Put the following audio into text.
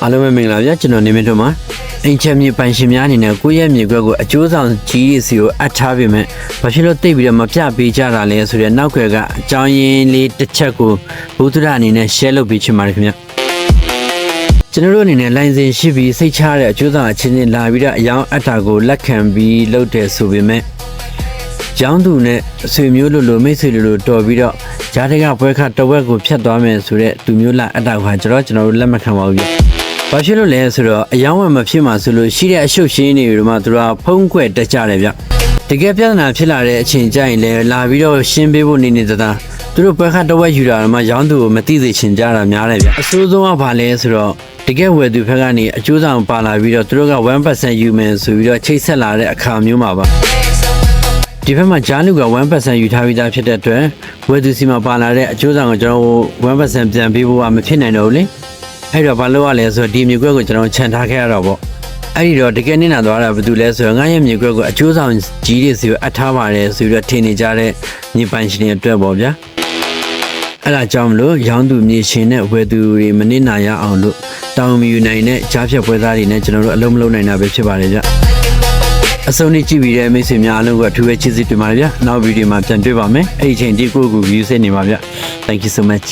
အားလုံးပဲမင်္ဂလာပါကျွန်တော်နေမင်းတို့မှာအင်ချမ်းမြေပိုင်ရှင်များအနေနဲ့ကိုယ့်ရဲ့မြေခွက်ကိုအကျိုးဆောင်ကြီးရစီကိုအပ်ထားပေမဲ့ဘာဖြစ်လို့တိတ်ပြီးတော့မပြပေးကြတာလဲဆိုတဲ့နောက်ွယ်ကအကြောင်းရင်းလေးတစ်ချက်ကိုဘုဒ္ဓရအနေနဲ့ share လုပ်ပေးချင်ပါတယ်ခင်ဗျကျွန်တော်တို့အနေနဲ့လိုင်စင်ရှိပြီးစိတ်ချရတဲ့အကျိုးဆောင်အချင်းချင်းလာပြီးတော့အယောင်အပ်တာကိုလက်ခံပြီးလုပ်တယ်ဆိုပေမဲ့ကျောင်းသူနဲ့အဆွေမျိုးလိုမိတ်ဆွေလိုတော်ပြီးတော့ဂျားတွေကပွဲခါတဝက်ကိုဖြတ်သွားမယ်ဆိုတဲ့သူမျိုးလာအပ်တာကကျွန်တော်တို့လက်မခံပါဘူး။ဘာဖြစ်လို့လဲဆိုတော့အယောင်ဝယ်မဖြစ်မှဆိုလို့ရှိတဲ့အရှုပ်ရှင်းနေတွေမှာသူတို့ဖုံးကွယ်တက်ကြတယ်ဗျ။တကယ်ပြဿနာဖြစ်လာတဲ့အချိန်ကျရင်လည်းလာပြီးတော့ရှင်းပေးဖို့နေတသားသူတို့ပွဲခါတဝက်ယူတာမှရောင်းသူကိုမသိစေချင်ကြတာများတယ်ဗျ။အဆိုးဆုံးကဘာလဲဆိုတော့တကယ်ဝယ်သူဘက်ကနေအကျိုးဆောင်ပါလာပြီးတော့သူတို့က 1% ယူမယ်ဆိုပြီးတော့ချိတ်ဆက်လာတဲ့အခါမျိုးမှာပါဒီဘက်မှာဂျာနုက 1% ယူထားပြီးသားဖြစ်တဲ့အတွက်ဝယ်သူစီမှာပါလာတဲ့အကျိုးဆောင်ကိုကျွန်တော် 1% ပြန်ပေးဖို့ကမဖြစ်နိုင်တော့ဘူးလေအဲ့တော့ဘာလို့ရလဲဆိုတော့ဒီမြေခွက်ကိုကျွန်တော်ခြံထားခဲ့ရတော့ပေါ့အဲ့ဒီတော့တကယ်နေတာသွားတာဘာလို့လဲဆိုတော့ငါရဲ့မြေခွက်ကိုအကျိုးဆောင်ကြီးတွေစီကိုအပ်ထားပါတယ်ဆိုပြီးတော့ထင်နေကြတဲ့မြေပိုင်ရှင်တွေအတွက်ပေါ့ဗျာအဲ့ဒါကြောင့်မလို့ရောင်းသူမြေရှင်နဲ့ဝယ်သူတွေမနစ်နာရအောင်လို့တောင်းမယူနိုင်တဲ့ကြားဖြတ်ပွဲသားတွေနဲ့ကျွန်တော်တို့အလုံးမလုံးနိုင်တာပဲဖြစ်ပါတယ်ဗျအဆုံးနဲ့ကြည့်ပြီးတဲ့မိတ်ဆွေများအားလုံးကအထူးပဲချစ်စစ်တင်ပါတယ်ဗျနောက်ဗီဒီယိုမှာပြန်တွေ့ပါမယ်အဲ့ဒီချိန်ဒီကို view ဆက်နေပါဗျ Thank you so much